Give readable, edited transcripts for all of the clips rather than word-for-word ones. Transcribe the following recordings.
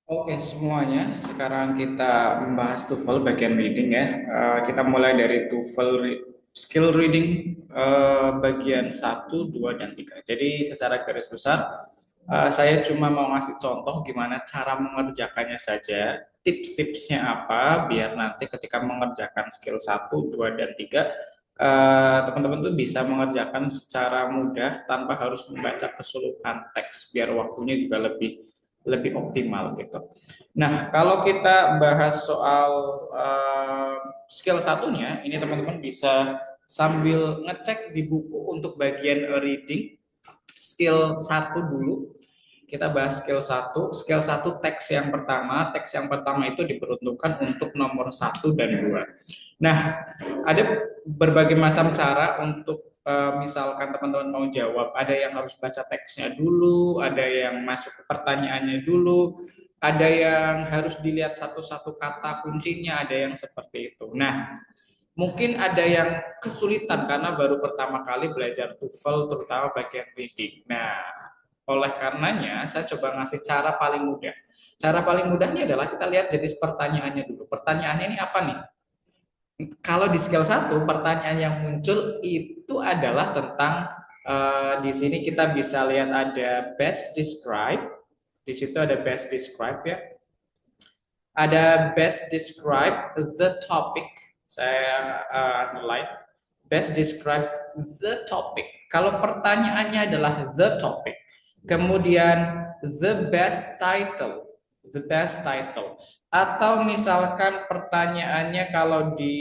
Oke semuanya, sekarang kita membahas TOEFL bagian reading ya. Kita mulai dari TOEFL skill reading bagian satu, 2, dan 3. Jadi secara garis besar, saya cuma mau ngasih contoh gimana cara mengerjakannya saja. Tips-tipsnya apa, biar nanti ketika mengerjakan skill satu, 2, dan 3, teman-teman tuh bisa mengerjakan secara mudah tanpa harus membaca keseluruhan teks, biar waktunya juga lebih lebih optimal gitu. Nah, kalau kita bahas soal skill satunya, ini teman-teman bisa sambil ngecek di buku untuk bagian reading skill satu dulu. Kita bahas skill satu. Skill satu teks yang pertama. Teks yang pertama itu diperuntukkan untuk nomor satu dan 2. Nah, ada berbagai macam cara untuk misalkan teman-teman mau jawab. Ada yang harus baca teksnya dulu, ada yang masuk ke pertanyaannya dulu, ada yang harus dilihat satu-satu kata kuncinya, ada yang seperti itu. Nah, mungkin ada yang kesulitan karena baru pertama kali belajar TOEFL, terutama bagian reading. Nah, oleh karenanya saya coba ngasih cara paling mudah. Cara paling mudahnya adalah kita lihat jenis pertanyaannya dulu. Pertanyaannya ini apa nih? Kalau di skill satu, pertanyaan yang muncul itu adalah tentang di sini kita bisa lihat ada best describe. Di situ ada best describe ya. Ada best describe the topic. Saya underline best describe the topic. Kalau pertanyaannya adalah the topic, kemudian the best title, atau misalkan pertanyaannya kalau di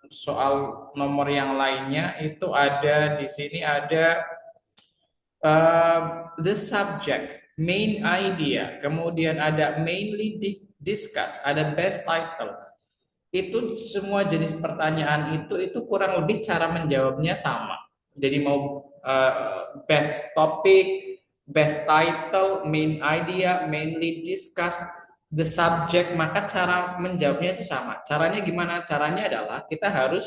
soal nomor yang lainnya itu ada di sini ada the subject, main idea, kemudian ada mainly discuss, ada best title. Itu semua jenis pertanyaan itu kurang lebih cara menjawabnya sama. Jadi mau best topic, best title, main idea, mainly discuss, the subject, maka cara menjawabnya itu sama. Caranya gimana? Caranya adalah kita harus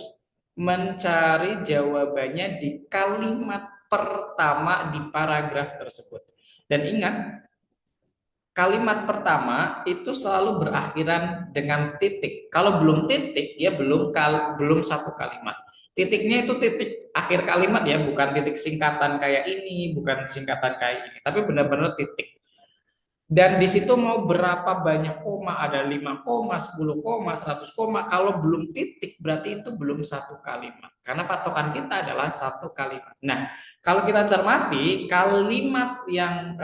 mencari jawabannya di kalimat pertama di paragraf tersebut. Dan ingat, kalimat pertama itu selalu berakhiran dengan titik. Kalau belum titik, dia belum satu kalimat. Titiknya itu titik akhir kalimat ya, bukan titik singkatan kayak ini, bukan singkatan kayak ini, tapi benar-benar titik. Dan di situ mau berapa banyak koma, ada 5 koma, 10 koma, 100 koma, kalau belum titik berarti itu belum satu kalimat. Karena patokan kita adalah satu kalimat. Nah, kalau kita cermati, kalimat yang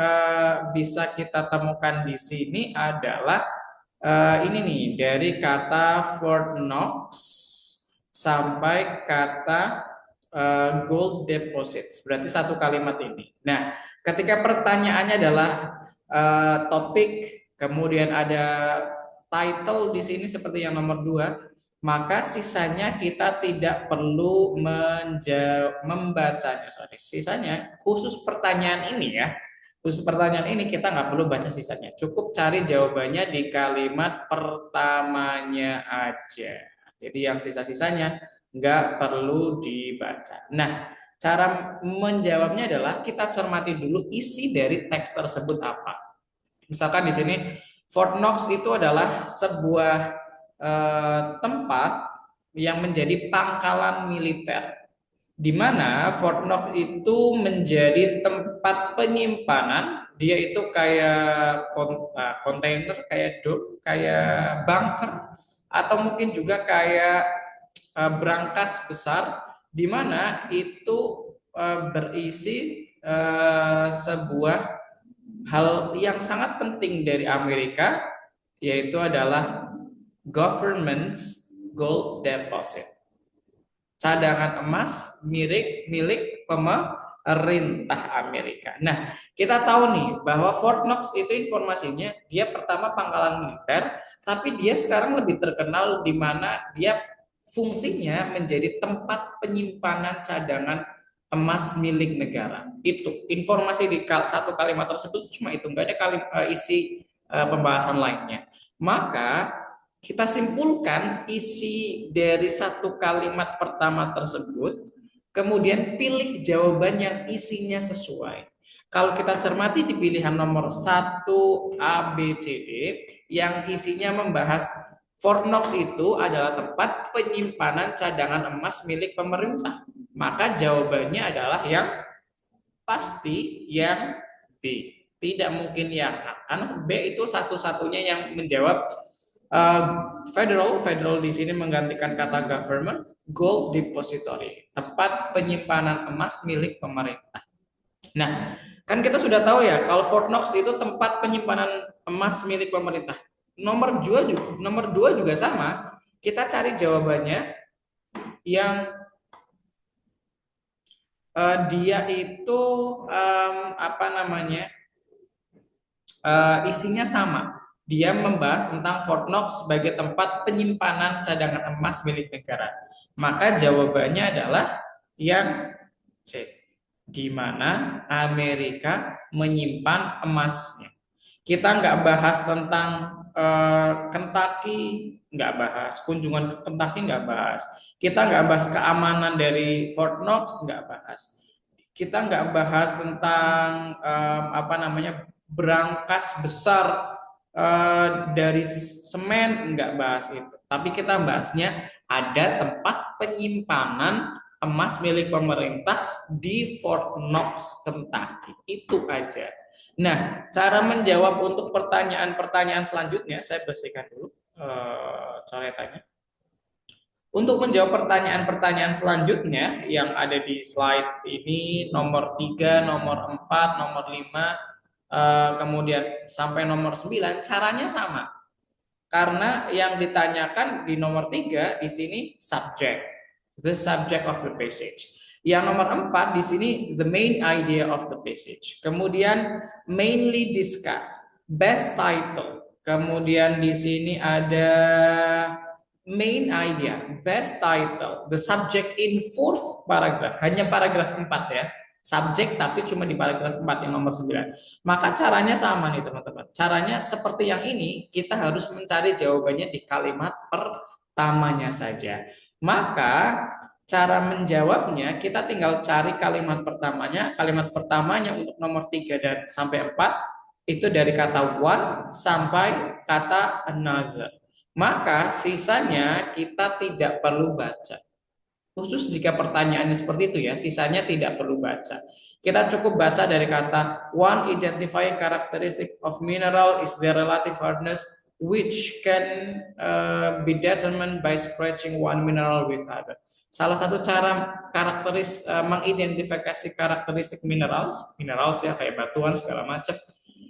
bisa kita temukan di sini adalah ini nih, dari kata Fort Knox sampai kata gold deposits. Berarti satu kalimat ini. Nah, ketika pertanyaannya adalah topik, kemudian ada title di sini seperti yang nomor 2, maka sisanya kita tidak perlu membacanya. Sorry, sisanya khusus pertanyaan ini ya. Khusus pertanyaan ini kita nggak perlu baca sisanya. Cukup cari jawabannya di kalimat pertamanya aja. Jadi yang sisa-sisanya nggak perlu dibaca. Nah, cara menjawabnya adalah kita cermati dulu isi dari teks tersebut apa. Misalkan di sini Fort Knox itu adalah sebuah tempat yang menjadi pangkalan militer, di mana Fort Knox itu menjadi tempat penyimpanan. Dia itu kayak kontainer, kayak dom, kayak bunker, atau mungkin juga kayak berangkas besar, di mana itu berisi sebuah hal yang sangat penting dari Amerika, yaitu adalah government's gold deposit, cadangan emas milik pemerintah Amerika. Nah, kita tahu nih bahwa Fort Knox itu informasinya dia pertama pangkalan militer, tapi dia sekarang lebih terkenal di mana dia fungsinya menjadi tempat penyimpanan cadangan emas milik negara. Itu informasi di satu kalimat tersebut cuma itu, nggak ada isi pembahasan lainnya. Maka kita simpulkan isi dari satu kalimat pertama tersebut, kemudian pilih jawaban yang isinya sesuai. Kalau kita cermati di pilihan nomor 1 A, B, C, D yang isinya membahas Fort Knox itu adalah tempat penyimpanan cadangan emas milik pemerintah. Maka jawabannya adalah yang pasti yang B. Tidak mungkin yang A. Karena B itu satu-satunya yang menjawab federal di sini menggantikan kata government, gold depository, tempat penyimpanan emas milik pemerintah. Nah, kan kita sudah tahu ya, kalau Fort Knox itu tempat penyimpanan emas milik pemerintah. Nomor dua juga sama. Kita cari jawabannya yang dia itu apa namanya isinya sama. Dia membahas tentang Fort Knox sebagai tempat penyimpanan cadangan emas milik negara. Maka jawabannya adalah yang C, di mana Amerika menyimpan emasnya. Kita nggak bahas tentang Kentucky, nggak bahas kunjungan ke Kentucky, nggak bahas. Kita nggak bahas keamanan dari Fort Knox, nggak bahas. Kita nggak bahas tentang apa namanya berangkas besar dari semen, nggak bahas itu. Tapi kita bahasnya ada tempat penyimpanan emas milik pemerintah di Fort Knox, Kentucky. Itu aja. Nah, cara menjawab untuk pertanyaan-pertanyaan selanjutnya, saya bersihkan dulu coretannya. Untuk menjawab pertanyaan-pertanyaan selanjutnya yang ada di slide ini, nomor 3, nomor 4, nomor 5, kemudian sampai nomor 9, caranya sama. Karena yang ditanyakan di nomor 3 di sini subject, the subject of the passage. Yang nomor 4 di sini the main idea of the passage. Kemudian mainly discuss, best title. Kemudian di sini ada main idea, best title, the subject in fourth paragraph. Hanya paragraf 4 ya. Subjek tapi cuma di paragraf 4 yang nomor 9. Maka caranya sama nih teman-teman. Caranya seperti yang ini, kita harus mencari jawabannya di kalimat pertamanya saja. Maka cara menjawabnya kita tinggal cari kalimat pertamanya. Kalimat pertamanya untuk nomor 3 dan sampai 4 itu dari kata one sampai kata another. Maka sisanya kita tidak perlu baca. Khusus jika pertanyaannya seperti itu ya, sisanya tidak perlu baca. Kita cukup baca dari kata one identifying characteristic of mineral is their relative hardness which can be determined by scratching one mineral with other. Salah satu cara mengidentifikasi karakteristik minerals ya kayak batuan segala macam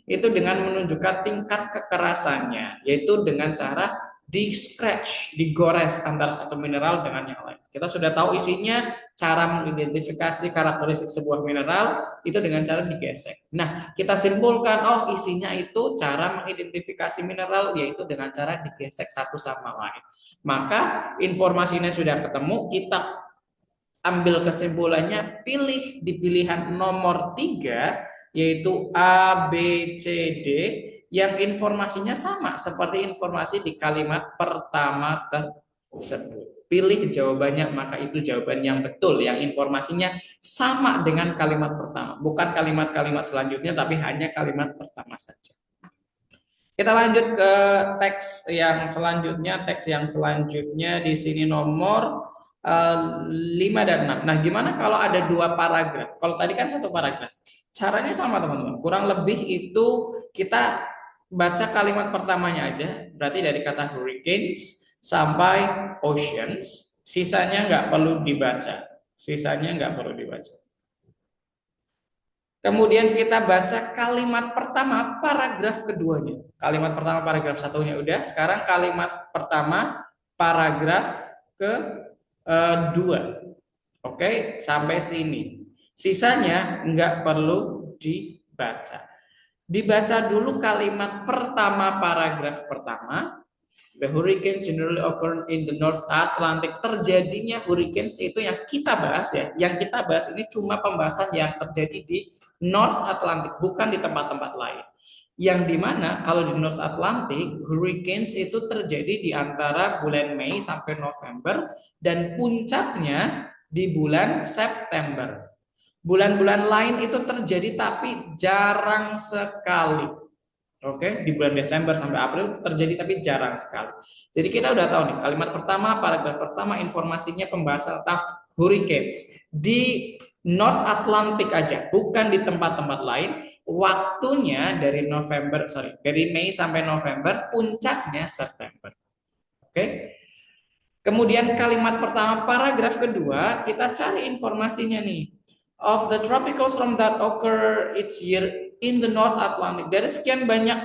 itu dengan menunjukkan tingkat kekerasannya, yaitu dengan cara di scratch, digores antara satu mineral dengan yang lain. Kita sudah tahu isinya, cara mengidentifikasi karakteristik sebuah mineral itu dengan cara digesek. Nah, kita simpulkan, oh isinya itu cara mengidentifikasi mineral yaitu dengan cara digesek satu sama lain. Maka informasinya sudah ketemu, kita ambil kesimpulannya, pilih di pilihan nomor 3 yaitu A, B, C, D yang informasinya sama seperti informasi di kalimat pertama tersebut. Pilih jawabannya, maka itu jawaban yang betul, yang informasinya sama dengan kalimat pertama. Bukan kalimat-kalimat selanjutnya, tapi hanya kalimat pertama saja. Kita lanjut ke teks yang selanjutnya. Teks yang selanjutnya di sini nomor 5 dan 6. Nah, gimana kalau ada 2 paragraf? Kalau tadi kan 1 paragraf. Caranya sama teman-teman. Kurang lebih itu kita baca kalimat pertamanya aja, berarti dari kata hurricanes sampai oceans, sisanya nggak perlu dibaca. Kemudian kita baca kalimat pertama paragraf keduanya. Kalimat pertama paragraf satunya udah, sekarang kalimat pertama paragraf kedua. Oke, sampai sini. Sisanya nggak perlu dibaca. Dibaca dulu kalimat pertama paragraf pertama. The hurricanes generally occur in the North Atlantic. Terjadinya hurricanes itu yang kita bahas ya. Yang kita bahas ini cuma pembahasan yang terjadi di North Atlantic, bukan di tempat-tempat lain. Yang dimana kalau di North Atlantic, hurricanes itu terjadi di antara bulan Mei sampai November dan puncaknya di bulan September. Bulan-bulan lain itu terjadi tapi jarang sekali. Oke, di bulan Desember sampai April terjadi tapi jarang sekali. Jadi kita udah tahu nih, kalimat pertama, paragraf pertama informasinya pembahasan tentang hurricanes di North Atlantic aja, bukan di tempat-tempat lain. Waktunya dari dari Mei sampai November, puncaknya September. Oke. Kemudian kalimat pertama, paragraf kedua, kita cari informasinya nih. Of the tropical storm that occur each year in the North Atlantic. Dari sekian banyak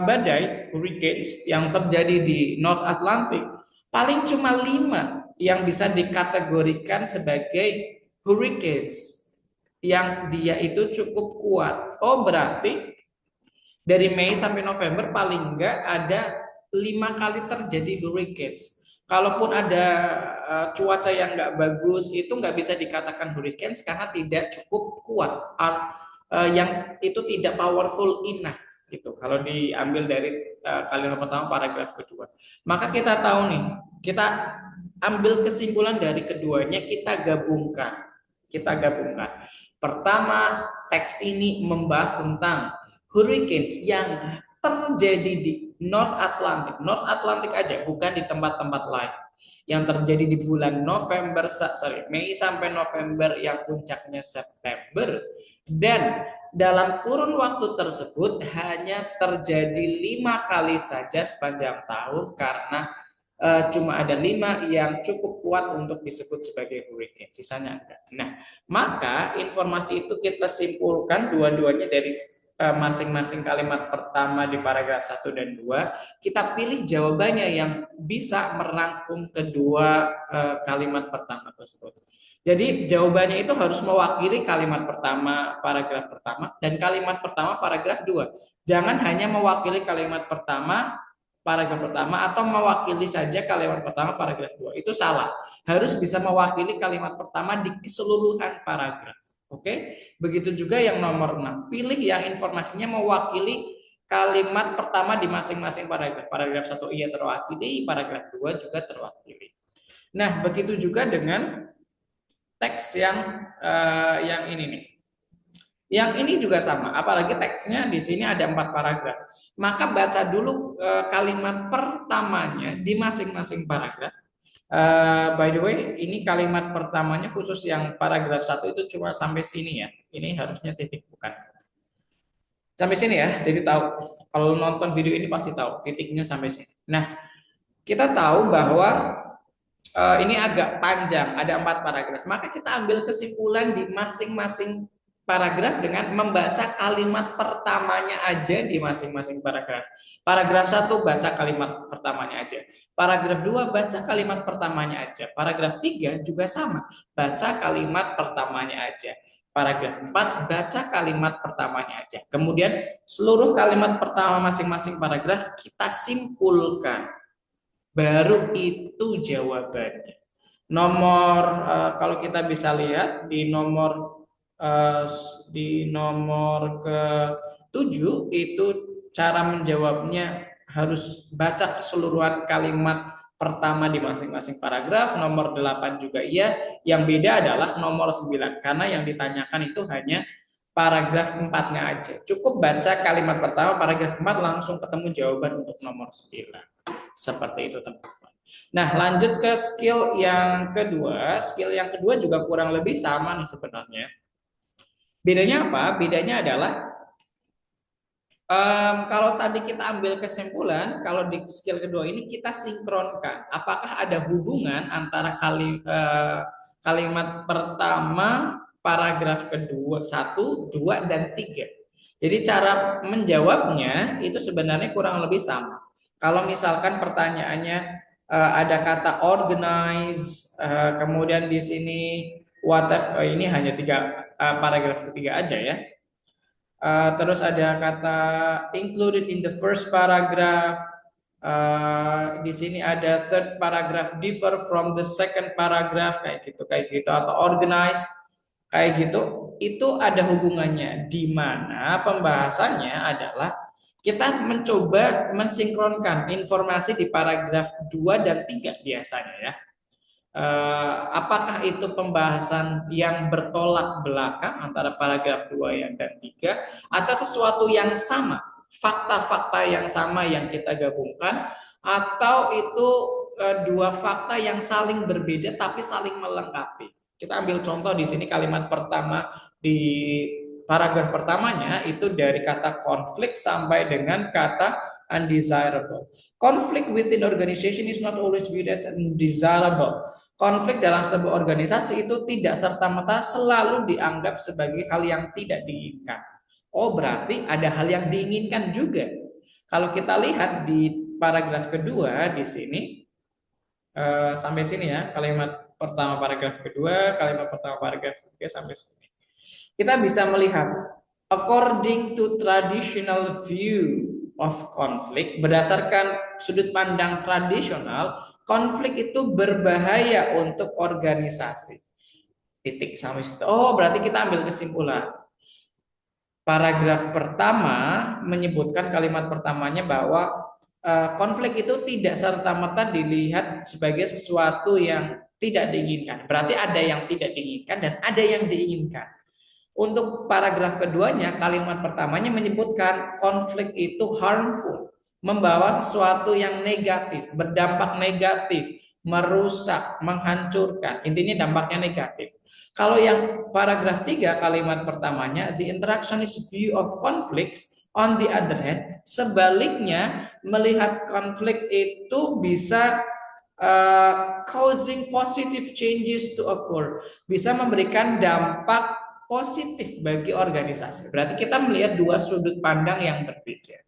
badai, hurricanes yang terjadi di North Atlantic, paling cuma 5 yang bisa dikategorikan sebagai hurricanes yang dia itu cukup kuat. Oh, berarti dari Mei sampai November paling enggak ada 5 kali terjadi hurricanes. Kalaupun ada cuaca yang nggak bagus, itu nggak bisa dikatakan hurricanes karena tidak cukup kuat, yang itu tidak powerful enough gitu. Kalau diambil dari kalimat pertama paragraf kedua, maka kita tahu nih, kita ambil kesimpulan dari keduanya, kita gabungkan. Pertama, teks ini membahas tentang hurricanes yang terjadi di North Atlantic. North Atlantic aja, bukan di tempat-tempat lain. Yang terjadi di bulan Mei sampai November yang puncaknya September. Dan dalam kurun waktu tersebut hanya terjadi 5 kali saja sepanjang tahun karena cuma ada 5 yang cukup kuat untuk disebut sebagai hurricane, sisanya enggak. Nah, maka informasi itu kita simpulkan dua-duanya dari masing-masing kalimat pertama di paragraf 1 dan 2, kita pilih jawabannya yang bisa merangkum kedua kalimat pertama tersebut. Jadi jawabannya itu harus mewakili kalimat pertama, paragraf pertama, dan kalimat pertama, paragraf 2. Jangan hanya mewakili kalimat pertama, paragraf pertama, atau mewakili saja kalimat pertama, paragraf 2. Itu salah. Harus bisa mewakili kalimat pertama di keseluruhan paragraf. Oke, begitu juga yang nomor 6. Pilih yang informasinya mewakili kalimat pertama di masing-masing paragraf. Paragraf 1 ia terwakili, paragraf 2 juga terwakili. Nah, begitu juga dengan teks yang ini nih. Yang ini juga sama, apalagi teksnya di sini ada 4 paragraf. Maka baca dulu kalimat pertamanya di masing-masing paragraf. By the way, ini kalimat pertamanya khusus yang paragraf 1 itu cuma sampai sini ya. Ini harusnya titik, bukan. Sampai sini ya, jadi tahu. Kalau nonton video ini pasti tahu, titiknya sampai sini. Nah, kita tahu bahwa ini agak panjang, ada 4 paragraf. Maka kita ambil kesimpulan di masing-masing paragraf dengan membaca kalimat pertamanya aja di masing-masing paragraf. Paragraf 1 baca kalimat pertamanya aja. Paragraf 2 baca kalimat pertamanya aja. Paragraf 3 juga sama, baca kalimat pertamanya aja. Paragraf 4 baca kalimat pertamanya aja. Kemudian seluruh kalimat pertama masing-masing paragraf kita simpulkan. Baru itu jawabannya. Kalau kita bisa lihat di nomor ke-7 itu cara menjawabnya harus baca keseluruhan kalimat pertama di masing-masing paragraf. Nomor 8 juga iya. Yang beda adalah nomor 9 karena yang ditanyakan itu hanya paragraf 4-nya aja. Cukup baca kalimat pertama, paragraf 4 langsung ketemu jawaban untuk nomor 9. Seperti itu teman-teman. Nah, lanjut ke skill yang kedua. Skill yang kedua juga kurang lebih sama nih sebenarnya. Bedanya apa? Bedanya adalah kalau tadi kita ambil kesimpulan, kalau di skill kedua ini kita sinkronkan. Apakah ada hubungan antara kalimat pertama, paragraf kedua, 1, 2, dan 3. Jadi cara menjawabnya itu sebenarnya kurang lebih sama. Kalau misalkan pertanyaannya ada kata organize, kemudian di sini what if, ini hanya paragraf ketiga aja ya. Terus ada kata included in the first paragraph. Di sini ada third paragraph differ from the second paragraph kayak gitu atau organize kayak gitu. Itu ada hubungannya di mana pembahasannya adalah kita mencoba mensinkronkan informasi di paragraf 2 dan 3 biasanya ya. Apakah itu pembahasan yang bertolak belakang antara paragraf 2 dan 3 atau sesuatu yang sama, fakta-fakta yang sama yang kita gabungkan, atau itu dua fakta yang saling berbeda tapi saling melengkapi. Kita ambil contoh di sini kalimat pertama di paragraf pertamanya itu dari kata konflik sampai dengan kata undesirable. Conflict within organization is not always viewed as undesirable. Konflik dalam sebuah organisasi itu tidak serta-merta selalu dianggap sebagai hal yang tidak diinginkan. Oh, berarti ada hal yang diinginkan juga. Kalau kita lihat di paragraf kedua di sini, sampai sini ya, kalimat pertama paragraf kedua, kalimat pertama paragraf ketiga sampai sini. Kita bisa melihat, according to traditional view of conflict, berdasarkan sudut pandang tradisional, konflik itu berbahaya untuk organisasi. Titik sampai situ. Oh, berarti kita ambil kesimpulan. Paragraf pertama menyebutkan kalimat pertamanya bahwa konflik itu tidak serta-merta dilihat sebagai sesuatu yang tidak diinginkan. Berarti ada yang tidak diinginkan dan ada yang diinginkan. Untuk paragraf keduanya, kalimat pertamanya menyebutkan konflik itu harmful, membawa sesuatu yang negatif, berdampak negatif, merusak, menghancurkan. Intinya dampaknya negatif. Kalau yang paragraf 3 kalimat pertamanya, the interactionist view of conflicts on the other hand, sebaliknya melihat konflik itu bisa causing positive changes to occur, bisa memberikan dampak positif bagi organisasi. Berarti kita melihat dua sudut pandang yang berbeda.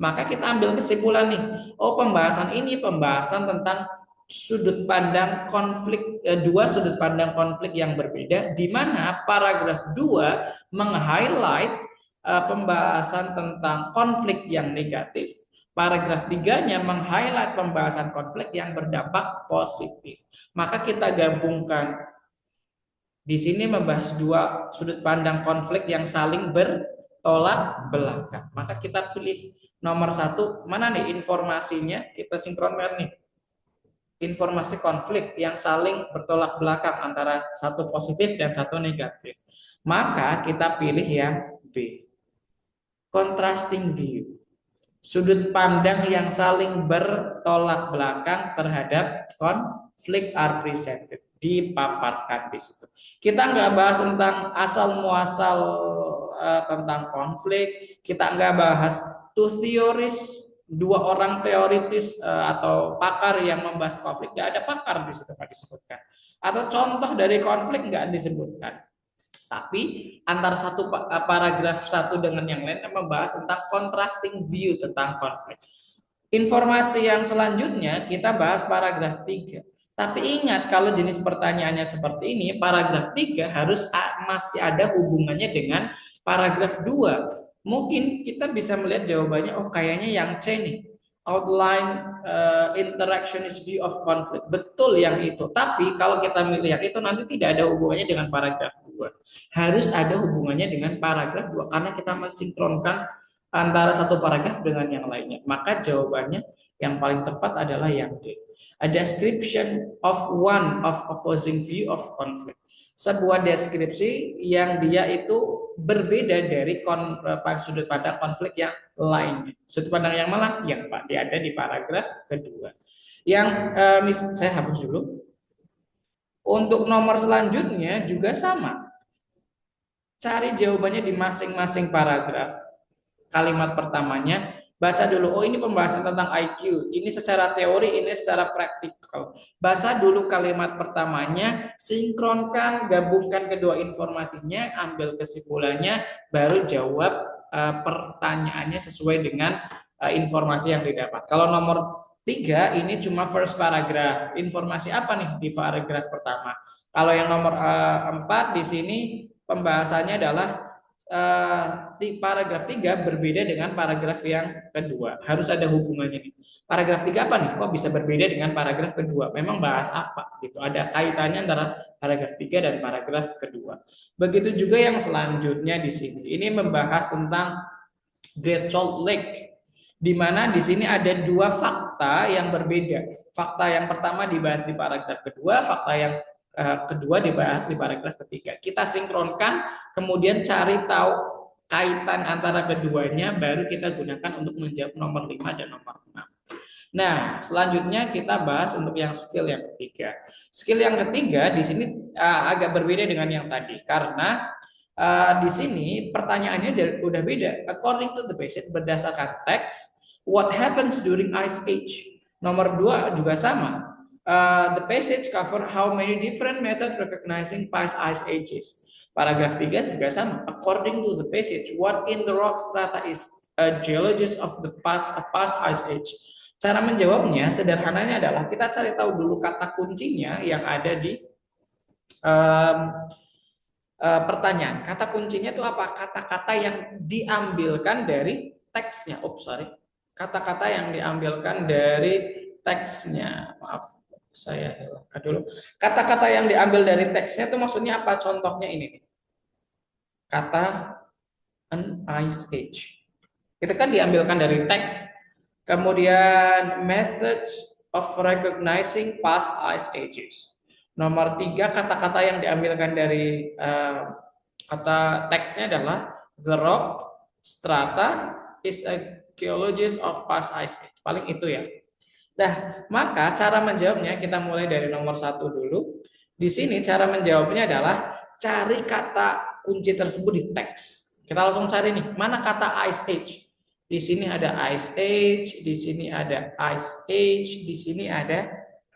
Maka kita ambil kesimpulan nih, oh pembahasan ini pembahasan tentang sudut pandang konflik, dua sudut pandang konflik yang berbeda, di mana paragraf 2 meng-highlight pembahasan tentang konflik yang negatif. Paragraf 3-nya meng-highlight pembahasan konflik yang berdampak positif. Maka kita gabungkan di sini membahas dua sudut pandang konflik yang saling bertolak belakang. Maka kita pilih nomor 1, mana nih informasinya, kita sinkronkan nih. Informasi konflik yang saling bertolak belakang antara satu positif dan satu negatif. Maka kita pilih yang B. Contrasting view. Sudut pandang yang saling bertolak belakang terhadap konflik are presented, dipaparkan di situ. Kita nggak bahas tentang asal muasal tentang konflik, kita nggak bahas two theories, dua orang teoritis atau pakar yang membahas konflik, nggak ada pakar di situ nggak disebutkan, atau contoh dari konflik nggak disebutkan. Tapi antara satu paragraf satu dengan yang lain membahas tentang contrasting view tentang konflik. Informasi yang selanjutnya kita bahas paragraf 3. Tapi ingat, kalau jenis pertanyaannya seperti ini, paragraf 3 harus masih ada hubungannya dengan paragraf 2. Mungkin kita bisa melihat jawabannya, oh kayaknya yang C nih. Outline interactionist view of conflict. Betul yang itu. Tapi kalau kita melihat itu nanti tidak ada hubungannya dengan paragraf 2. Harus ada hubungannya dengan paragraf 2 karena kita mensinkronkan antara satu paragraf dengan yang lainnya. Maka jawabannya yang paling tepat adalah yang D. A description of one of opposing view of conflict. Sebuah deskripsi yang dia itu berbeda dari sudut pandang konflik yang lainnya. Sudut pandang yang mana? Yang Pak dia ada di paragraf kedua. Yang saya hapus dulu. Untuk nomor selanjutnya juga sama. Cari jawabannya di masing-masing paragraf. Kalimat pertamanya, baca dulu, oh ini pembahasan tentang IQ, ini secara teori, ini secara praktikal. Baca dulu kalimat pertamanya, sinkronkan, gabungkan kedua informasinya, ambil kesimpulannya, baru jawab pertanyaannya sesuai dengan informasi yang didapat. Kalau nomor 3 ini cuma first paragraph. Informasi apa nih di paragraf pertama? Kalau yang nomor 4 di sini pembahasannya adalah di paragraf 3 berbeda dengan paragraf yang kedua. Harus ada hubungannya nih. Paragraf 3 apa nih? Kok bisa berbeda dengan paragraf kedua? Memang bahas apa? Gitu. Ada kaitannya antara paragraf 3 dan paragraf kedua. Begitu juga yang selanjutnya di sini. Ini membahas tentang Great Salt Lake. di mana di sini ada dua fakta yang berbeda. Fakta yang pertama dibahas di paragraf kedua, fakta yang kedua dibahas di paragraf ketiga. Kita sinkronkan, kemudian cari tahu kaitan antara keduanya, baru kita gunakan untuk menjawab nomor 5 dan nomor 6. Nah, selanjutnya kita bahas untuk yang skill yang ketiga. Skill yang ketiga di sini agak berbeda dengan yang tadi, karena di sini pertanyaannya udah beda. According to the basic, berdasarkan teks, what happens during ice age? Nomor 2 juga sama. The passage cover how many different method recognizing past ice ages. Paragraf 3 juga sama. According to the passage, what in the rock strata is a geologist of the past ice age? Cara menjawabnya sederhananya adalah kita cari tahu dulu kata kuncinya yang ada di um, pertanyaan. Kata kuncinya itu apa? Kata-kata yang diambilkan dari teksnya. Oh, sorry. Kata-kata yang diambilkan dari teksnya. Maaf, saya hilangkan dulu. Kata-kata yang diambil dari teksnya itu maksudnya apa? Contohnya ini. Kata an ice age. Itu kan diambilkan dari teks. Kemudian methods of recognizing past ice ages. Nomor 3, kata-kata yang diambilkan dari kata teksnya adalah the rock strata is a geologist of past ice age. Paling itu ya. Nah, maka cara menjawabnya kita mulai dari nomor 1 dulu. Di sini cara menjawabnya adalah cari kata kunci tersebut di teks. Kita langsung cari nih, mana kata ice age? Di sini ada ice age, di sini ada ice age, di sini ada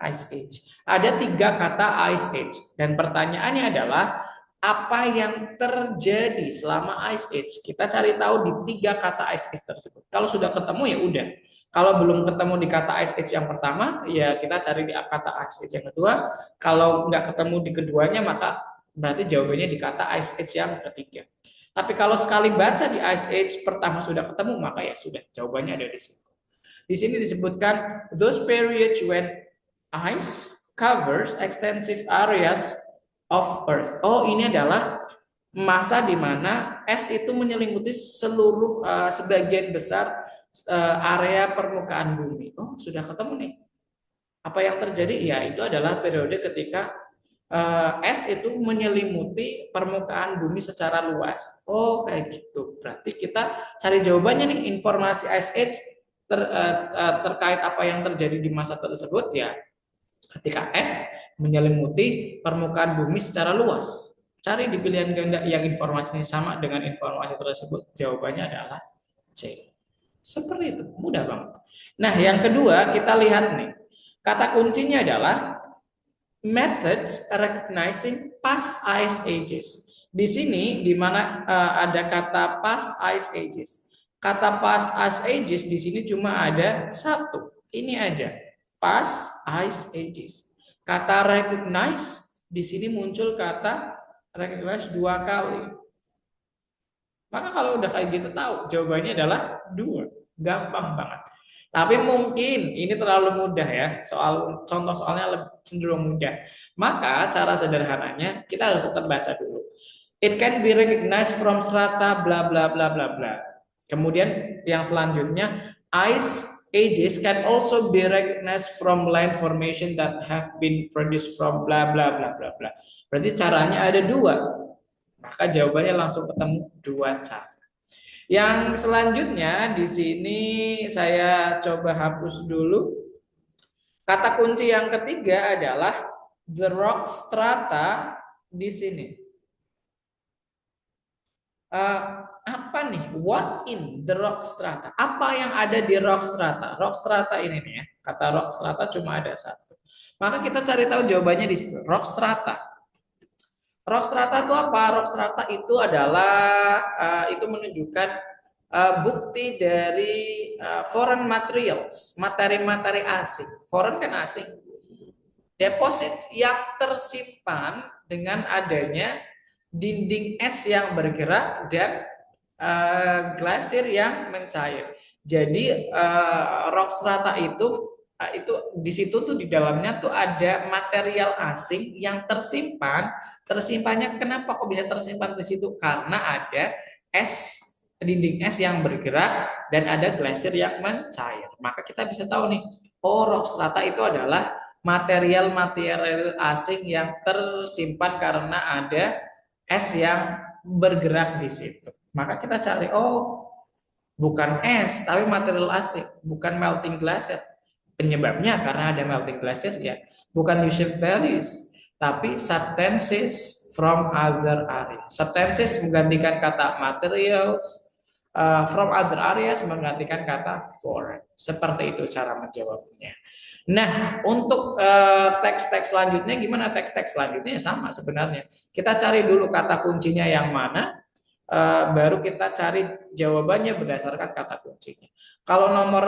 ice age. Ada 3 kata ice age. Dan pertanyaannya adalah, apa yang terjadi selama ice age? Kita cari tahu di 3 kata ice age tersebut. Kalau sudah ketemu ya udah. Kalau belum ketemu di kata ice age yang pertama, ya kita cari di kata ice age yang kedua. Kalau nggak ketemu di keduanya, maka berarti jawabannya di kata ice age yang ketiga. Tapi kalau sekali baca di Ice Age pertama sudah ketemu, maka ya sudah, jawabannya ada di situ. Di sini disebutkan those periods when ice covers extensive areas of Earth. Oh, ini adalah masa di mana es itu menyelimuti seluruh sebagian besar area permukaan bumi. Oh, sudah ketemu nih. Apa yang terjadi? Ya, itu adalah periode ketika es itu menyelimuti permukaan bumi secara luas. Oh, kayak gitu. Berarti kita cari jawabannya nih, informasi Ice Age terkait apa yang terjadi di masa tersebut ya. Ketika es menyelimuti permukaan bumi secara luas. Cari di pilihan ganda yang informasinya sama dengan informasi tersebut. Jawabannya adalah C. Seperti itu, mudah banget. Nah, yang kedua kita lihat nih. Kata kuncinya adalah methods recognizing past ice ages. Di sini di mana ada kata past ice ages. Kata past ice ages di sini cuma ada satu. Ini aja. Past ice ages. Kata recognize di sini muncul kata recognize 2 kali. Maka kalau udah kayak gitu tahu jawabannya adalah 2. Gampang banget. Tapi mungkin ini terlalu mudah ya, contoh soalnya lebih cenderung mudah. Maka cara sederhananya kita harus tetap baca dulu. It can be recognized from strata bla bla bla bla bla. Kemudian yang selanjutnya, ice ages can also be recognized from land formation that have been produced from bla bla bla bla bla. Berarti caranya ada 2. Maka jawabannya langsung ketemu 2 cara. Yang selanjutnya di sini saya coba hapus dulu. Kata kunci yang ketiga adalah the rock strata di sini. Apa nih? What in the rock strata? Apa yang ada di rock strata? Rock strata ini nih ya. Kata rock strata cuma ada 1. Maka kita cari tahu jawabannya di situ. Rock strata. Rock strata itu apa? Rock strata itu adalah itu menunjukkan bukti dari foreign materials, materi-materi asing. Foreign kan asing. Deposit yang tersimpan dengan adanya dinding es yang bergerak dan glasir yang mencair. Jadi rock strata itu di situ tuh di dalamnya tuh ada material asing yang tersimpan. Tersimpannya kenapa kok bisa tersimpan di situ? Karena ada es dinding es yang bergerak dan ada glacier yang mencair. Maka kita bisa tahu nih, oh rock strata itu adalah material-material asing yang tersimpan karena ada es yang bergerak di situ. Maka kita cari, oh bukan es, tapi material asing, bukan melting glacier. Penyebabnya karena ada melting glacier ya, bukan ocean valleys, tapi substances from other areas. Substances menggantikan kata materials, from other areas menggantikan kata foreign. Seperti itu cara menjawabnya. Nah, untuk teks-teks selanjutnya gimana? Teks-teks selanjutnya sama sebenarnya. Kita cari dulu kata kuncinya yang mana, baru kita cari jawabannya berdasarkan kata kuncinya. Kalau nomor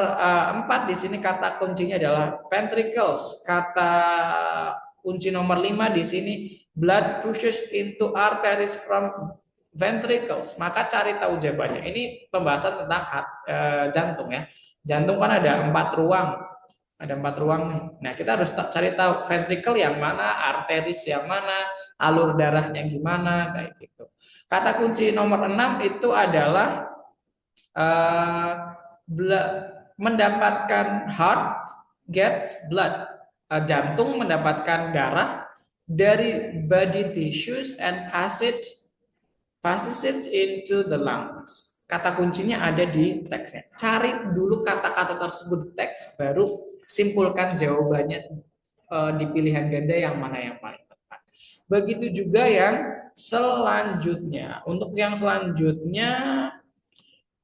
4 di sini kata kuncinya adalah ventricles. Kata kunci nomor 5 di sini blood pushes into arteries from ventricles. Maka cari tahu jawabannya. Ini pembahasan tentang jantung ya. Jantung kan ada 4 ruang. Ada 4 ruang nih. Nah, kita harus cari tahu ventricle yang mana, arteries yang mana, alur darahnya gimana, kayak gitu. Kata kunci nomor 6 itu adalah uh, mendapatkan heart gets blood. Jantung mendapatkan darah dari body tissues and passes it into the lungs. Kata kuncinya ada di teksnya. Cari dulu kata-kata tersebut di teks, baru simpulkan jawabannya di pilihan ganda yang mana yang paling tepat. Begitu juga yang selanjutnya. Untuk yang selanjutnya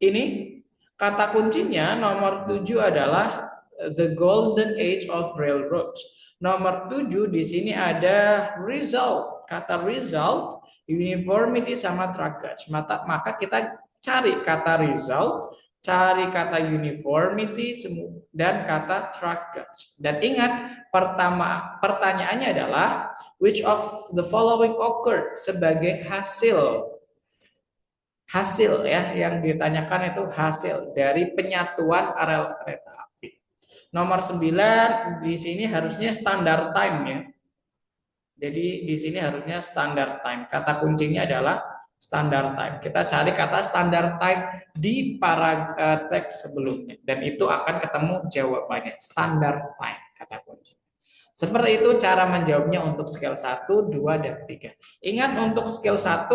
ini kata kuncinya nomor 7 adalah the golden age of railroads. Nomor 7 di sini ada result. Kata result, uniformity sama track gauge. Maka kita cari kata result, cari kata uniformity dan kata track gauge. Dan ingat, pertanyaannya adalah which of the following occurred sebagai hasil ya yang ditanyakan itu hasil dari penyatuan rel kereta api. Nomor 9 di sini harusnya standard time ya. Jadi di sini harusnya standard time. Kata kuncinya adalah standard time. Kita cari kata standard time di teks sebelumnya dan itu akan ketemu jawabannya. Standard time kata kunci. Seperti itu cara menjawabnya untuk skill 1, 2 dan 3. Ingat untuk skill 1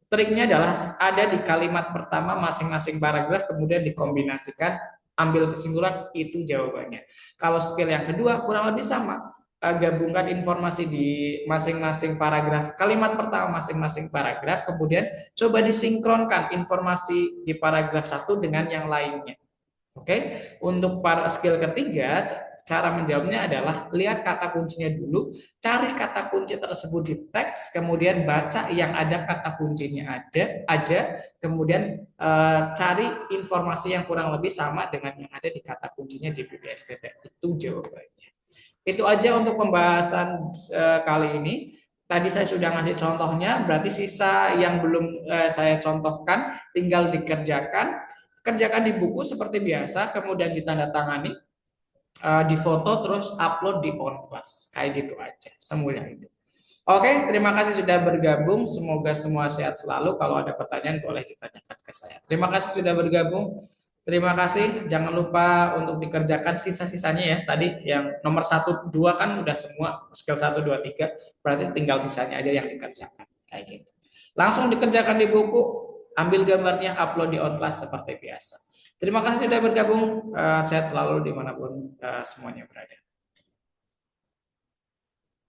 triknya adalah ada di kalimat pertama masing-masing paragraf, kemudian dikombinasikan, ambil kesimpulan, itu jawabannya. Kalau skill yang kedua kurang lebih sama, gabungkan informasi di masing-masing paragraf, kalimat pertama masing-masing paragraf, kemudian coba disinkronkan informasi di paragraf satu dengan yang lainnya. Oke, untuk para skill ketiga, cara menjawabnya adalah lihat kata kuncinya dulu, cari kata kunci tersebut di teks, kemudian baca yang ada kata kuncinya aja, kemudian cari informasi yang kurang lebih sama dengan yang ada di kata kuncinya di PDF. Itu jawabannya. Itu aja untuk pembahasan kali ini. Tadi saya sudah ngasih contohnya, berarti sisa yang belum saya contohkan tinggal dikerjakan. Kerjakan di buku seperti biasa, kemudian ditandatangani, difoto, terus upload di OnClass. Kayak gitu aja, semuanya itu. Oke, terima kasih sudah bergabung. Semoga semua sehat selalu. Kalau ada pertanyaan boleh ditanyakan ke saya. Terima kasih sudah bergabung. Terima kasih. Jangan lupa untuk dikerjakan sisa-sisanya ya. Tadi yang nomor 1, 2 kan udah semua. Skill 1, 2, 3. Berarti tinggal sisanya aja yang dikerjakan. Kayak gitu. Langsung dikerjakan di buku. Ambil gambarnya, upload di OnClass seperti biasa. Terima kasih sudah bergabung. Sehat selalu dimanapun semuanya berada.